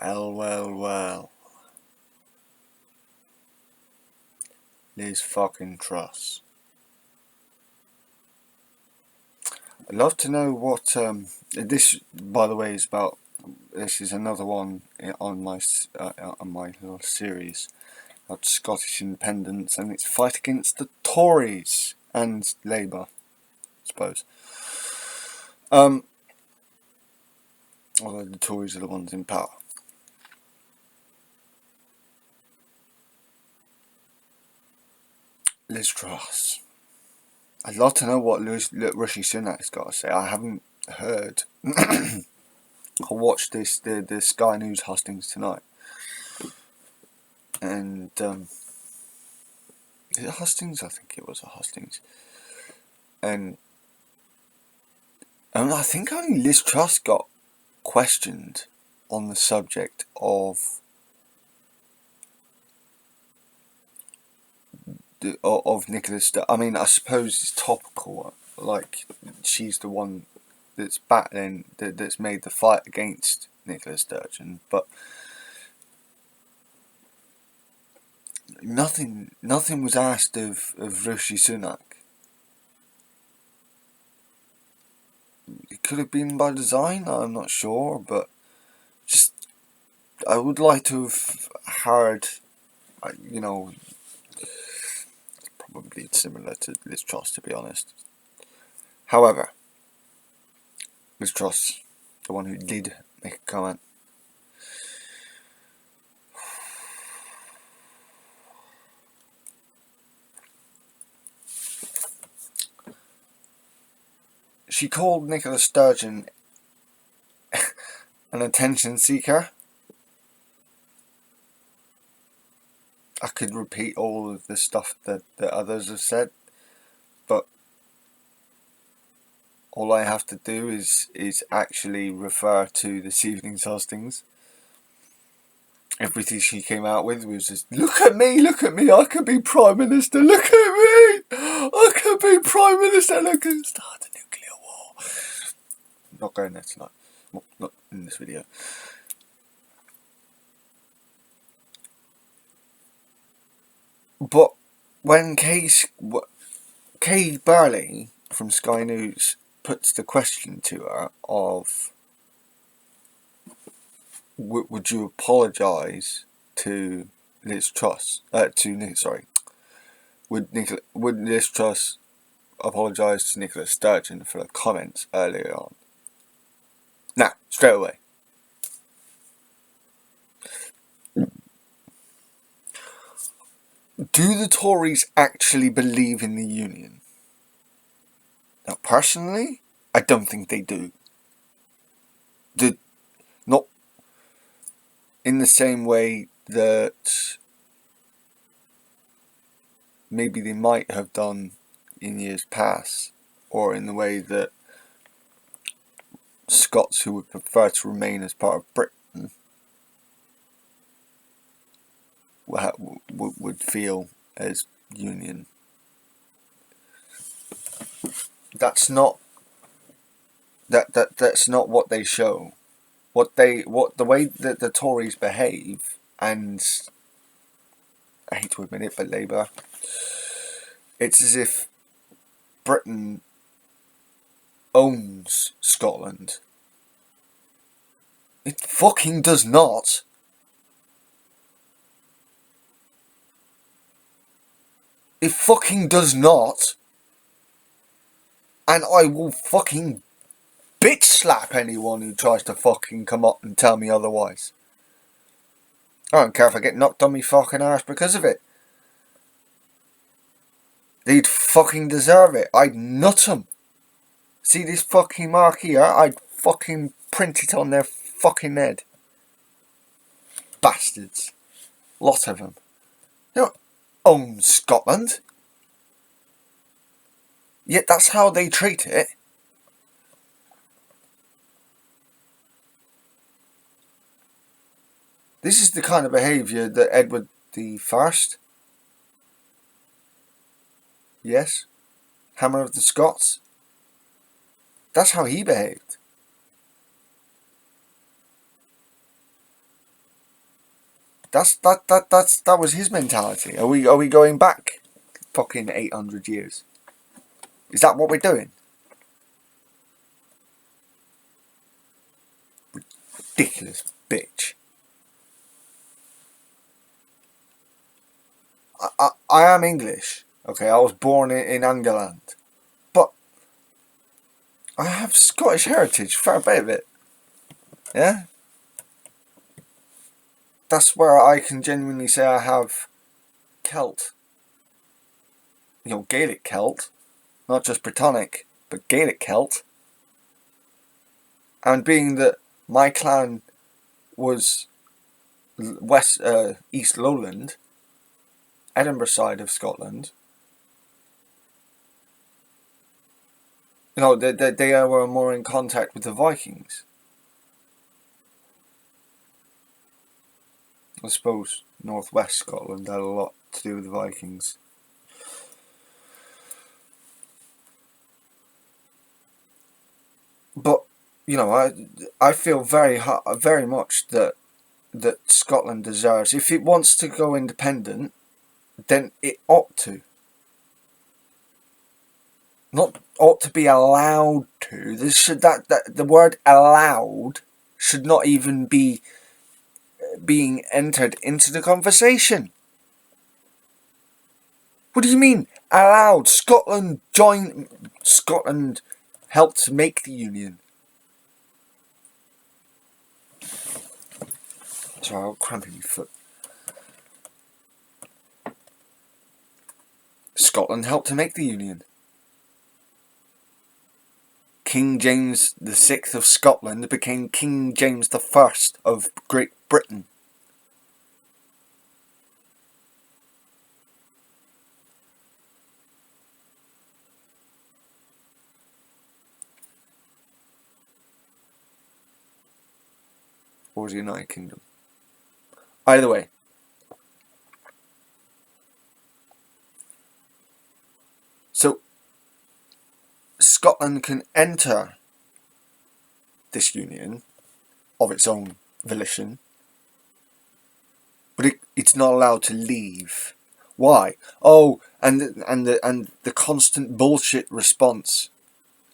Well, well, well. Liz fucking Truss. I'd love to know what this, by the way, is about. This is another one on my little series about Scottish independence and its fight against the Tories and Labour, I suppose. Although the Tories are the ones in power. Liz Truss. I'd love to know what Rishi Sunak's got to say. I haven't heard. I watched the Sky News hustings tonight, and is it hustings? I think it was a hustings, and I think only Liz Truss got questioned on the subject of Nicola Sturgeon. I mean, I suppose it's topical. Like, she's the one that's battling, that's made the fight against Nicola Sturgeon, but nothing was asked of Rishi Sunak. It could have been by design, I'm not sure, but just I would like to have heard, probably similar to Liz Truss, to be honest. However, Liz Truss, the one who did make a comment, she called Nicola Sturgeon an attention seeker. I could repeat all of the stuff that others have said, but all I have to do is actually refer to this evening's hustings. Everything she came out with was just, look at me, I could be Prime Minister, look at me, I could be Prime Minister, look at start a nuclear war. I'm not going there tonight, not in this video. But when Kay Burley from Sky News puts the question to her of, would you apologise to Liz Truss? Would Liz Truss apologise to Nicola Sturgeon for the comments earlier on? Nah, straight away. Do the Tories actually believe in the union? Now, personally, I don't think they do. Not in the same way that maybe they might have done in years past, or in the way that Scots who would prefer to remain as part of Britain would feel as union. That's not what they show. The way that the Tories behave, and I hate to admit it, but Labour, it's as if Britain owns Scotland. It fucking does not. It fucking does not. And I will fucking bitch slap anyone who tries to fucking come up and tell me otherwise. I don't care if I get knocked on me fucking arse because of it. They'd fucking deserve it. I'd nut them. See this fucking mark here? I'd fucking print it on their fucking head. Bastards. Lot of them. They don't own Scotland. Yet that's how they treat it. This is the kind of behaviour that Edward I, yes, Hammer of the Scots, that's how he behaved. That was his mentality. Are we going back fucking 800 years? Is that what we're doing? Ridiculous bitch. I am English. Okay, I was born in England, but I have Scottish heritage, fair bit of it. Yeah? That's where I can genuinely say I have Celt. Gaelic Celt. Not just Brittonic, but Gaelic Celt. And being that my clan was East Lowland, Edinburgh side of Scotland, they were more in contact with the Vikings. I suppose northwest Scotland had a lot to do with the Vikings. But I feel very much that Scotland deserves, if it wants to go independent, then it ought to. Not ought to be allowed to. The word allowed should not even be being entered into the conversation. What do you mean allowed? Scotland helped make the union. Sorry, I'll cramp in my foot. Scotland helped to make the union. King James VI of Scotland became King James I of Great Britain. Or was the United Kingdom? Either way. So, Scotland can enter this union of its own volition, but it's not allowed to leave. Why? Oh, and the constant bullshit response.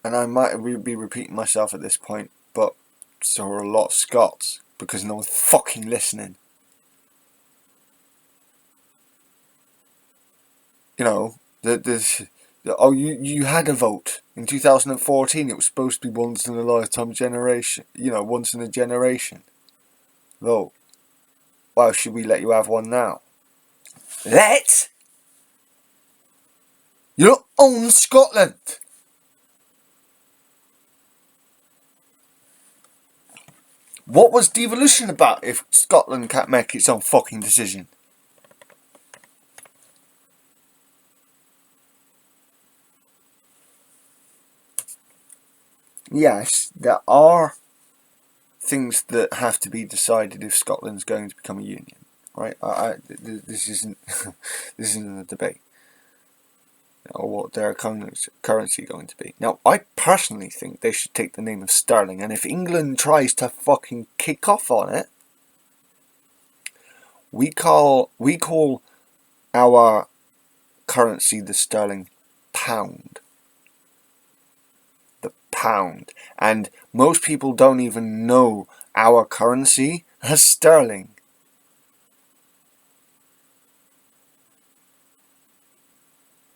And I might be repeating myself at this point, but so are a lot of Scots, because no one's fucking listening. You had a vote in 2014. It was supposed to be once in a lifetime generation. Once in a generation. Though, why should we let you have one now? You don't own Scotland. What was devolution about if Scotland can't make its own fucking decision? Yes, there are things that have to be decided if Scotland's going to become a union, right? This isn't this isn't a debate, or what their currency going to be. Now, I personally think they should take the name of sterling, and if England tries to fucking kick off on it, we call our currency the sterling pound. The pound. And most people don't even know our currency as sterling.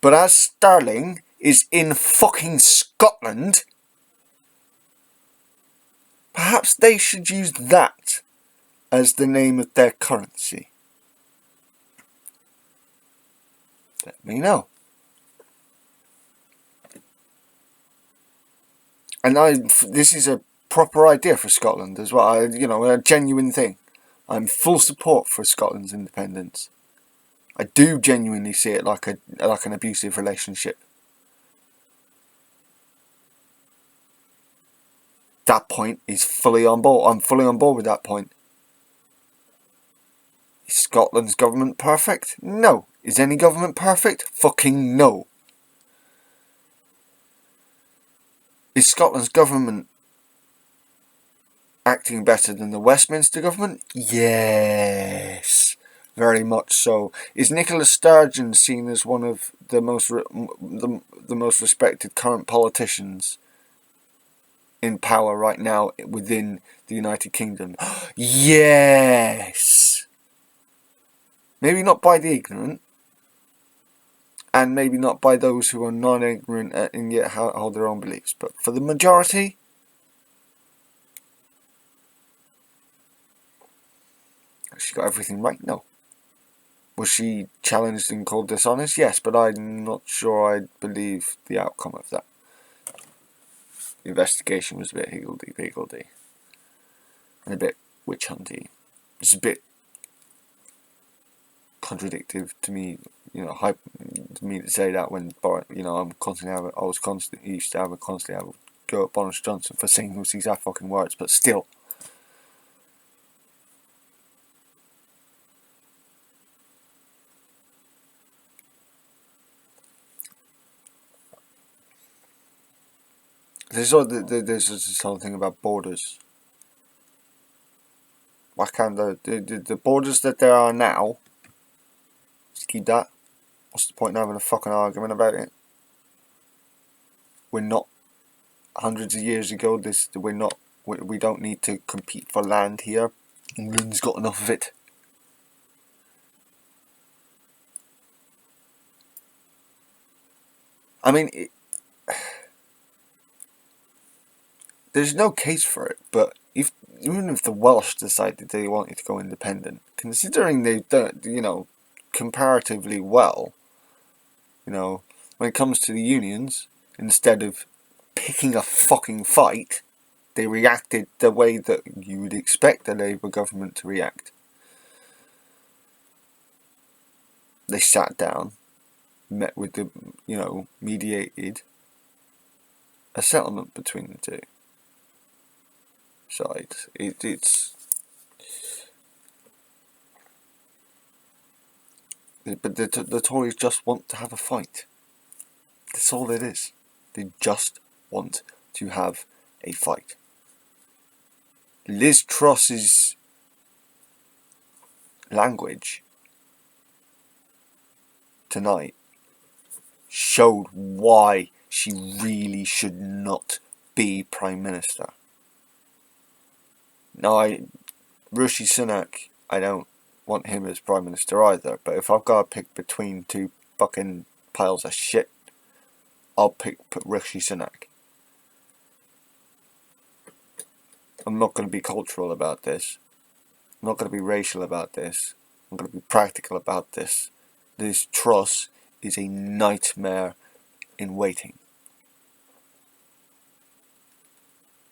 But as sterling is in fucking Scotland, perhaps they should use that as the name of their currency. Let me know. And this is a proper idea for Scotland as well. A genuine thing. I'm full support for Scotland's independence. I do genuinely see it like an abusive relationship. That point is fully on board. I'm fully on board with that point. Is Scotland's government perfect? No. Is any government perfect? Fucking no. Is Scotland's government acting better than the Westminster government? Yes. Very much so. Is Nicola Sturgeon seen as one of the most respected current politicians in power right now within the United Kingdom? Yes! Maybe not by the ignorant, and maybe not by those who are non-ignorant and yet hold their own beliefs, but for the majority, she got everything right? No. Was she challenged and called dishonest? Yes, but I'm not sure I believe the outcome of that. The investigation was a bit higgledy-piggledy. And a bit witch-hunty. It's a bit contradictive to me, to me to say that when, used to have a go at Boris Johnson for saying those exact fucking words, but still. There's this whole thing about borders. Why can't the borders that there are now, just keep that? What's the point in having a fucking argument about it? We're not hundreds of years ago. We don't need to compete for land here. England's got enough of it. I mean, there's no case for it, but even if the Welsh decided they wanted to go independent, considering they've done, comparatively well, when it comes to the unions, instead of picking a fucking fight, they reacted the way that you would expect a Labour government to react. They sat down, met with mediated a settlement between the two sides. But the Tories just want to have a fight. That's all it is. They just want to have a fight. Liz Truss's language tonight showed why she really should not be Prime Minister. Now, Rishi Sunak, I don't want him as Prime Minister either, but if I've got to pick between two fucking piles of shit, I'll put Rishi Sunak. I'm not going to be cultural about this. I'm not going to be racial about this. I'm going to be practical about this. This Truss is a nightmare in waiting.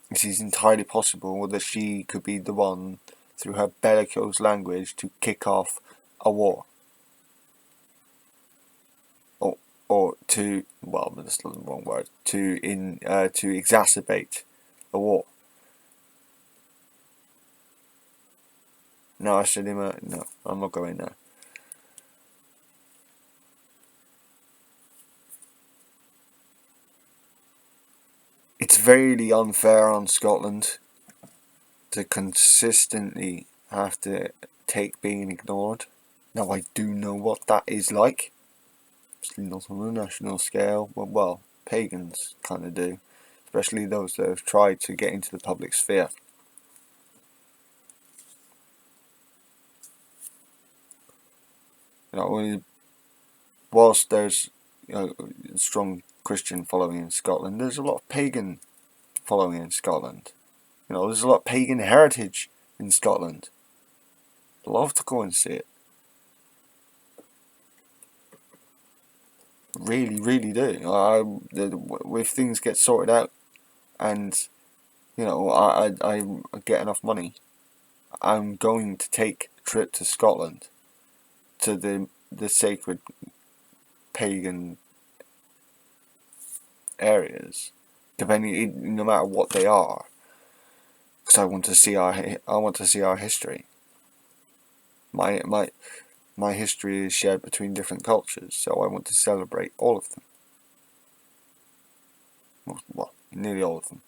It is entirely possible that she could be the one, through her bellicose language, to kick off a war. Or to, well, that's the wrong word, to exacerbate a war. No, I said him. No, I'm not going there. It's very unfair on Scotland to consistently have to take being ignored. Now, I do know what that is like. Obviously not on a national scale. Well, pagans kind of do. Especially those that have tried to get into the public sphere. Whilst there's a strong Christian following in Scotland, there's a lot of pagan following in Scotland. There's a lot of pagan heritage in Scotland. I'd love to go and see it. Really, really do. If things get sorted out and, I get enough money, I'm going to take a trip to Scotland, to the sacred pagan areas, no matter what they are, because I want to see our history. My history is shared between different cultures, so I want to celebrate all of them. Well, nearly all of them.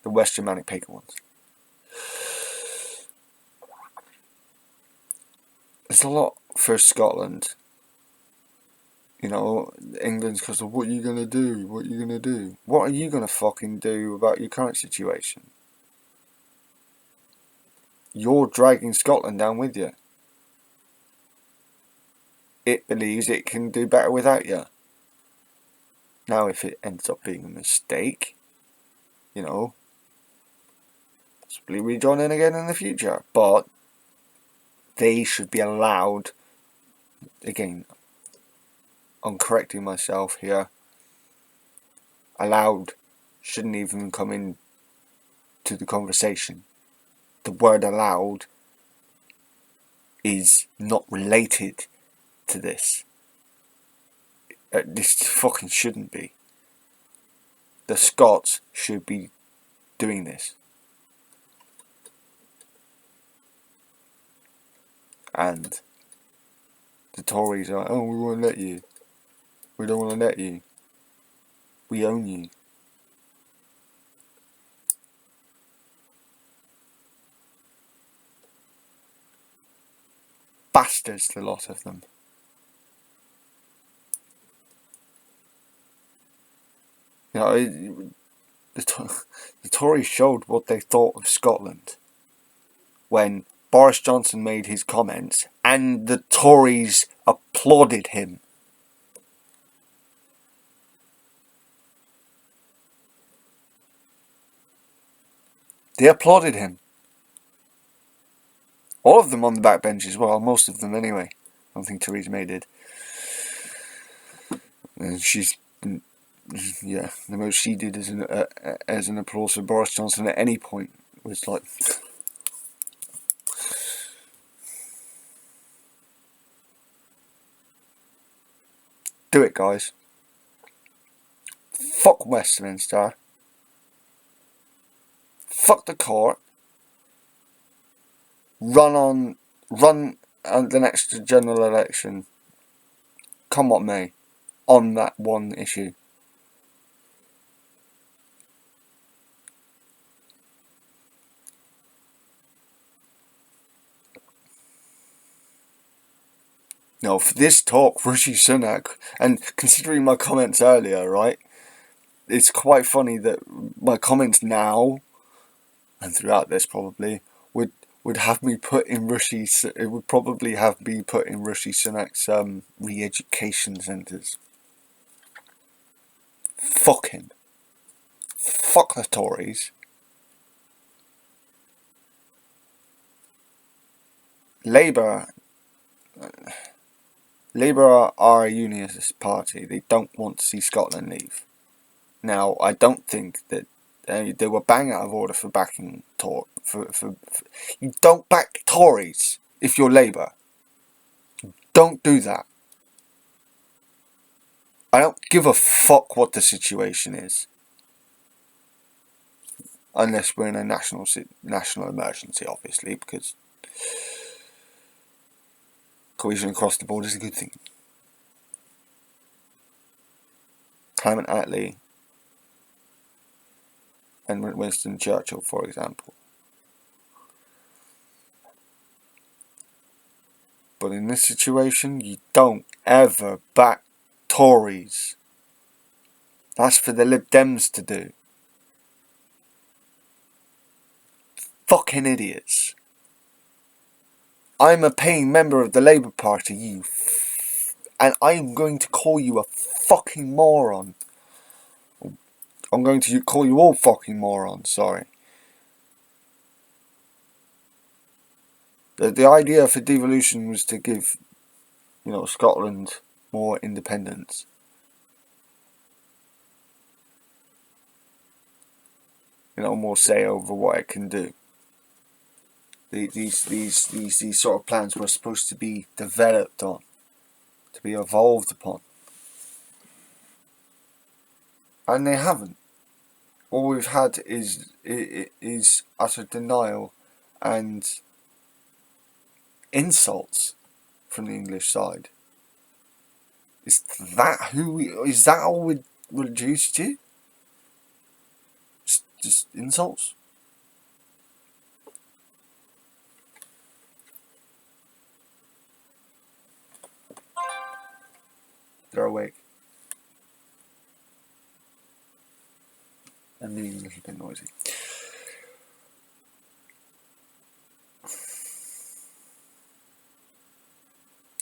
The West Germanic pagan ones. There's a lot for Scotland. You know, England's because of what are you going to do? What are you going to do? What are you going to fucking do about your current situation? You're dragging Scotland down with you. It believes it can do better without you. Now, if it ends up being a mistake, you know, possibly rejoin in again in the future. But they should be allowed, again, I'm correcting myself here, allowed shouldn't even come in to the conversation. The word allowed is not related to this. This fucking shouldn't be. The Scots should be doing this. And the Tories are, oh, we won't let you. We don't want to let you. We own you. Bastards, the lot of them. You know, the Tories showed what they thought of Scotland when Boris Johnson made his comments and the Tories applauded him. They applauded him. All of them on the backbench as well, most of them anyway. I don't think Theresa May did. And she's, yeah, the most she did as an applause for Boris Johnson at any point was like, do it, guys. Fuck Westminster. Fuck the court. Run the next general election, come what may, on that one issue. No, for this talk, Rishi Sunak, and considering my comments earlier, right, it's quite funny that my comments now, and throughout this probably, would have me put in it would probably have me put in Rishi Sunak's re-education centres. Fuck him. Fuck the Tories. Labour are a unionist party. They don't want to see Scotland leave. Now, I don't think that they were bang out of order for backing you don't back Tories if you're Labour. Don't do that. I don't give a fuck what the situation is, unless we're in a national emergency, obviously, because cohesion across the board is a good thing. Clement Attlee and Winston Churchill, for example. But in this situation, you don't ever back Tories. That's for the Lib Dems to do. Fucking idiots. I'm a paying member of the Labour Party, and I'm going to call you a fucking moron. I'm going to call you all fucking morons, sorry. The idea for devolution was to give, Scotland more independence. More say over what it can do. These sort of plans were supposed to be developed on, to be evolved upon. And they haven't. All we've had is utter denial and insults from the English side. Is that all we're reduced to? Just insults? They're awake. And being a little bit noisy.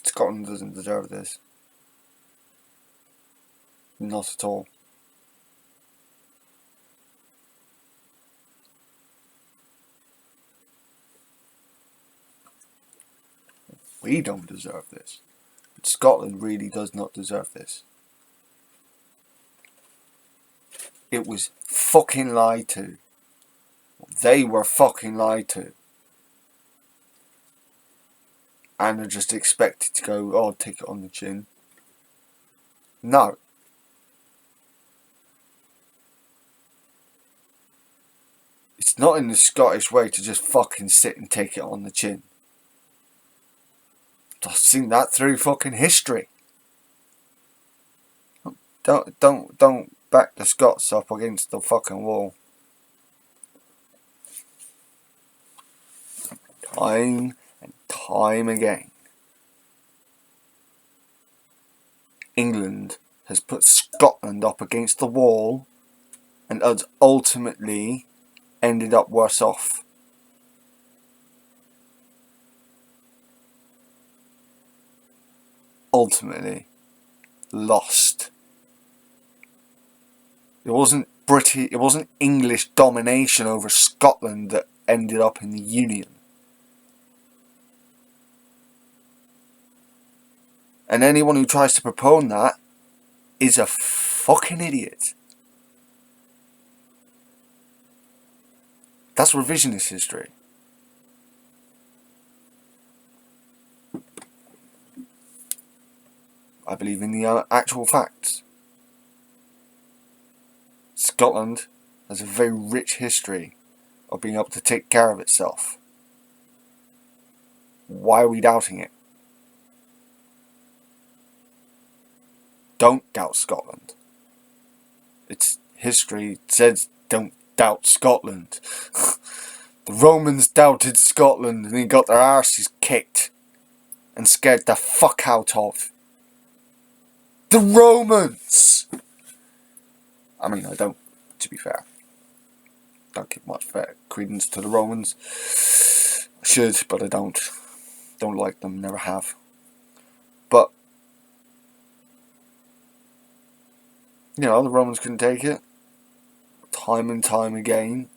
Scotland doesn't deserve this. Not at all. We don't deserve this. But Scotland really does not deserve this. It was fucking lied to. They were fucking lied to. And are just expected to go, oh, take it on the chin. No. It's not in the Scottish way to just fucking sit and take it on the chin. I've seen that through fucking history. Don't back the Scots up against the fucking wall. Time and time again. England has put Scotland up against the wall and has ultimately ended up worse off. Ultimately lost. It wasn't British, it wasn't English domination over Scotland that ended up in the Union. And anyone who tries to propone that is a fucking idiot. That's revisionist history. I believe in the actual facts. Scotland has a very rich history of being able to take care of itself. Why are we doubting it? Don't doubt Scotland. Its history says don't doubt Scotland. The Romans doubted Scotland and they got their arses kicked and scared the fuck out of. The Romans! I mean, I don't, to be fair, don't give much credence to the Romans. I should, but I don't. Don't like them, never have. But, you know, the Romans couldn't take it. Time and time again,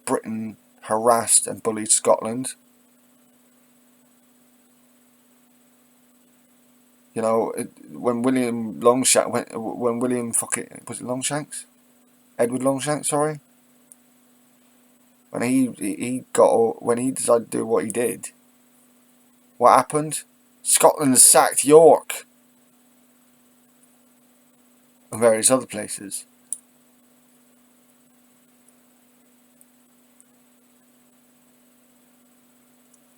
Britain harassed and bullied Scotland. You know, when William Longshanks, when William fucking, was it Longshanks? Edward Longshanks, sorry. When he decided to do what he did, what happened? Scotland sacked York and various other places.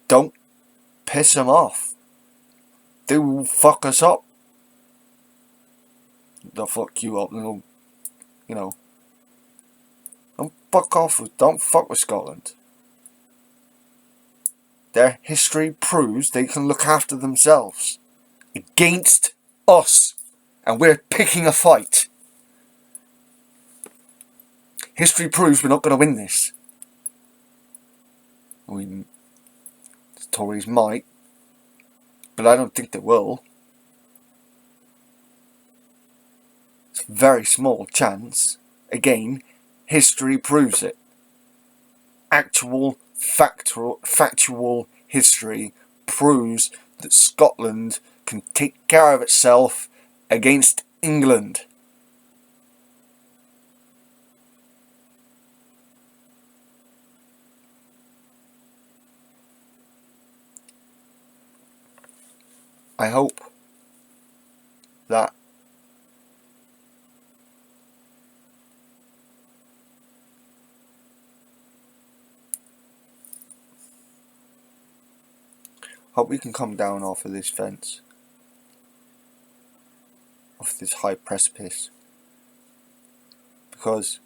Don't piss them off. They will fuck us up. They'll fuck you up. They'll, you know. Don't fuck with Scotland. Their history proves they can look after themselves against us, and we're picking a fight. History proves we're not going to win this. I mean, the Tories might, but I don't think they will. It's a very small chance. Again, history proves it. Actual factual history proves that Scotland can take care of itself against England. I hope that we can come down off of this fence, off this high precipice, because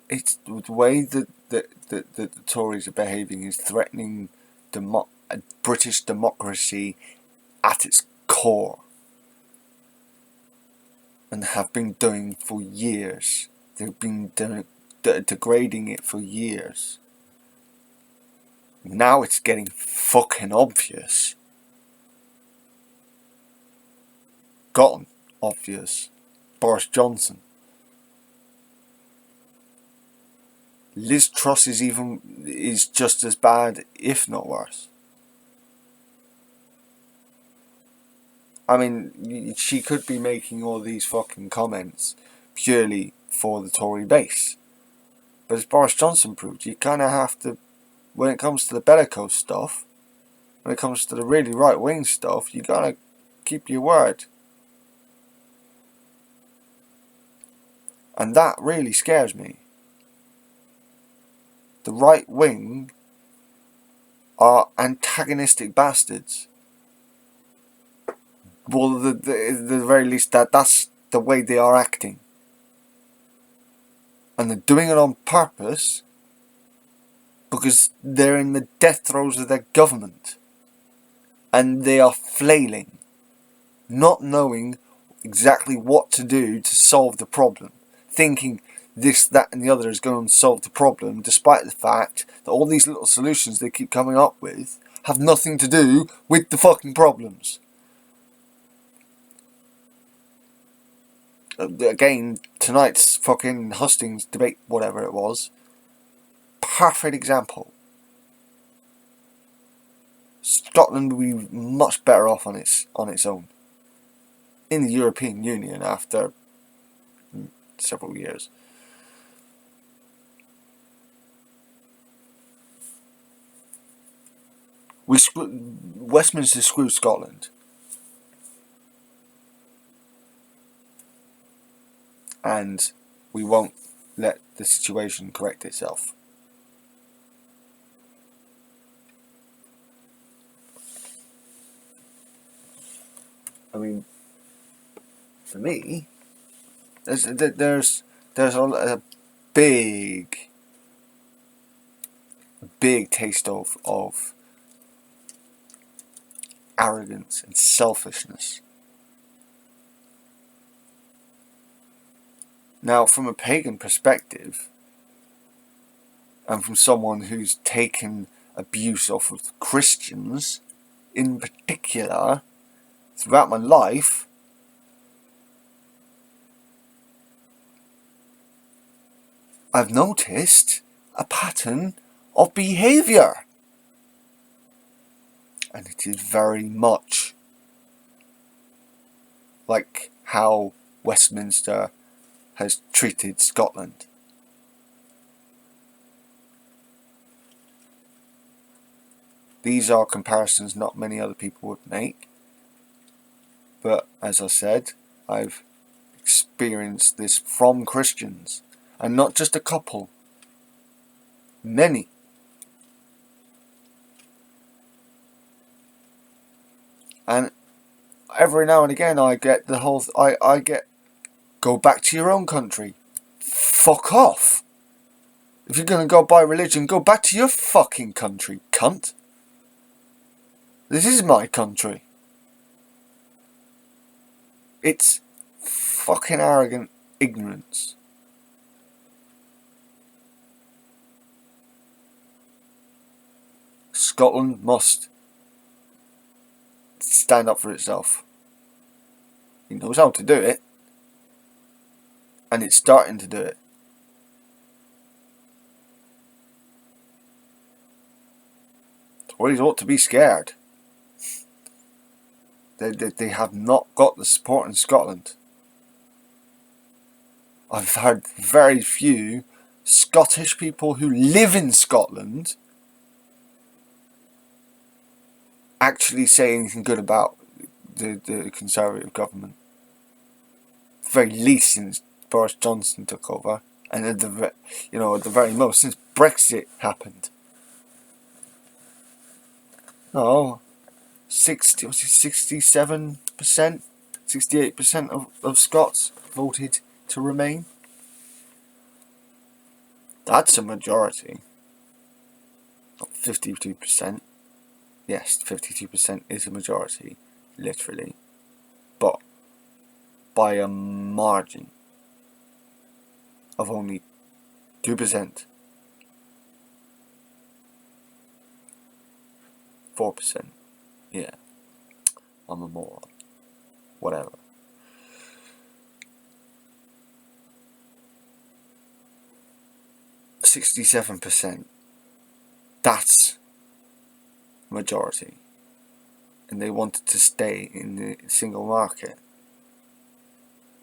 it's the way that the Tories are behaving is threatening British democracy at its core, and have been doing for years. They've been degrading it for years. Now it's getting fucking obvious. Gotten obvious. Boris Johnson. Liz Truss is just as bad, if not worse. I mean, she could be making all these fucking comments purely for the Tory base. But as Boris Johnson proved, you kind of have to, when it comes to the bellicose stuff, when it comes to the really right-wing stuff, you gotta keep your word. And that really scares me. The right-wing are antagonistic bastards. Well, at the very least, that's the way they are acting. And they're doing it on purpose because they're in the death throes of their government. And they are flailing, not knowing exactly what to do to solve the problem. Thinking this, that and the other is going to solve the problem, despite the fact that all these little solutions they keep coming up with have nothing to do with the fucking problems. Again, tonight's fucking hustings debate, whatever it was, perfect example. Scotland would be much better off on its own in the European Union after several years. Westminster screwed Scotland, and we won't let the situation correct itself. I mean, for me, there's a big taste of arrogance and selfishness. Now, from a pagan perspective, and from someone who's taken abuse off of Christians, in particular, throughout my life, I've noticed a pattern of behaviour. And it is very much like how Westminster has treated Scotland. These are comparisons not many other people would make. But as I said, I've experienced this from Christians. And not just a couple. Many. And every now and again I get the whole... I get... Go back to your own country. Fuck off. If you're going to go by religion, go back to your fucking country, cunt. This is my country. It's fucking arrogant ignorance. Scotland must stand up for itself. He knows how to do it. And it's starting to do it. Tories ought to be scared. They have not got the support in Scotland. I've heard very few Scottish people who live in Scotland actually say anything good about the Conservative government. At the very least since Boris Johnson took over, and at the very most since Brexit happened. Oh, 67%, 68% of Scots voted to remain. That's a majority. 52%. Yes, 52% is a majority, literally. But by a margin of only 2%, 4%. Yeah, I'm a moron. Whatever. 67%. That's majority. And they wanted to stay in the single market.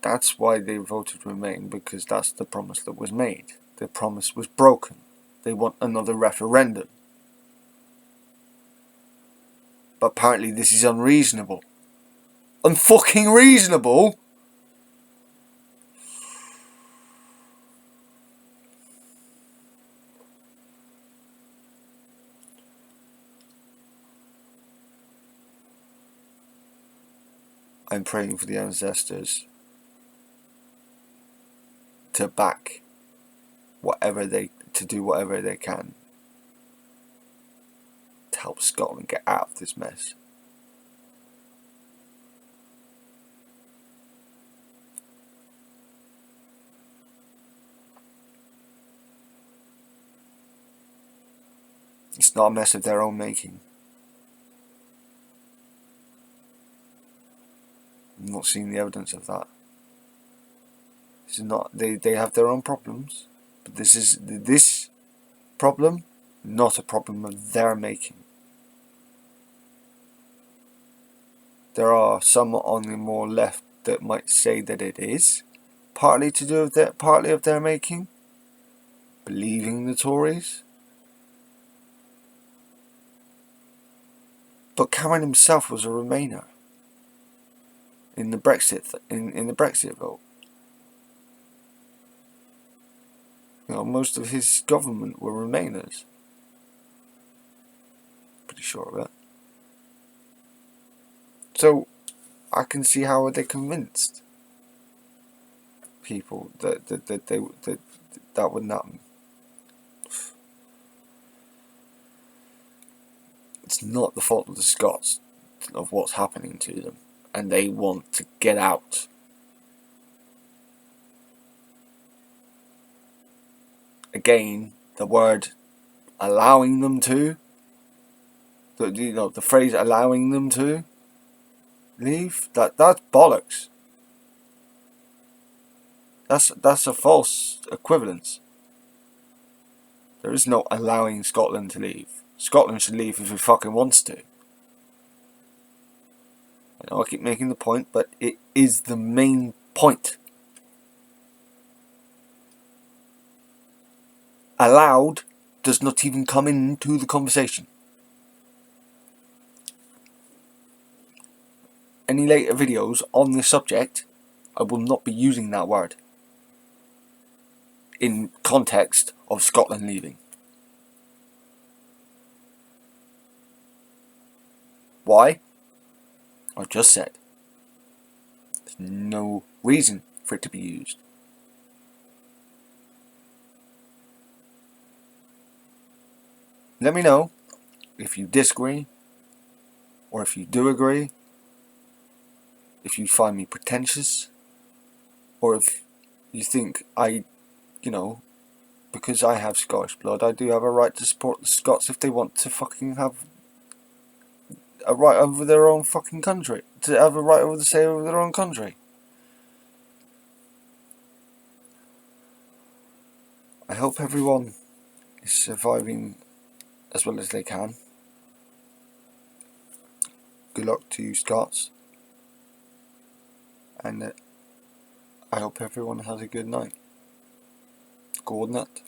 That's why they voted Remain, because that's the promise that was made. The promise was broken. They want another referendum. But apparently this is unreasonable. Unfucking reasonable? I'm praying for the ancestors to back to do whatever they can to help Scotland get out of this mess. It's not a mess of their own making. I'm not seeing the evidence of that. This is not. They have their own problems, but this problem, not a problem of their making. There are some on the more left that might say that it is partly of their making, believing the Tories. But Cameron himself was a Remainer in the Brexit vote. Most of his government were Remainers. Pretty sure of it. So I can see how they convinced people that wouldn't happen. It's not the fault of the Scots of what's happening to them, and they want to get out. Again, the word allowing them to, the phrase allowing them to leave, that's bollocks. That's a false equivalence. There is no allowing Scotland to leave. Scotland should leave if it fucking wants to. I know I keep making the point, but it is the main point. Allowed does not even come into the conversation. Any later videos on this subject, I will not be using that word in context of Scotland leaving. Why? I've just said. There's no reason for it to be used. Let me know if you disagree, or if you do agree, if you find me pretentious, or if you think because I have Scottish blood, I do have a right to support the Scots if they want to fucking have a right over their own fucking country, to have a right over their own country. I hope everyone is surviving as well as they can. Good luck to you, Scots, and I hope everyone has a good night. God night.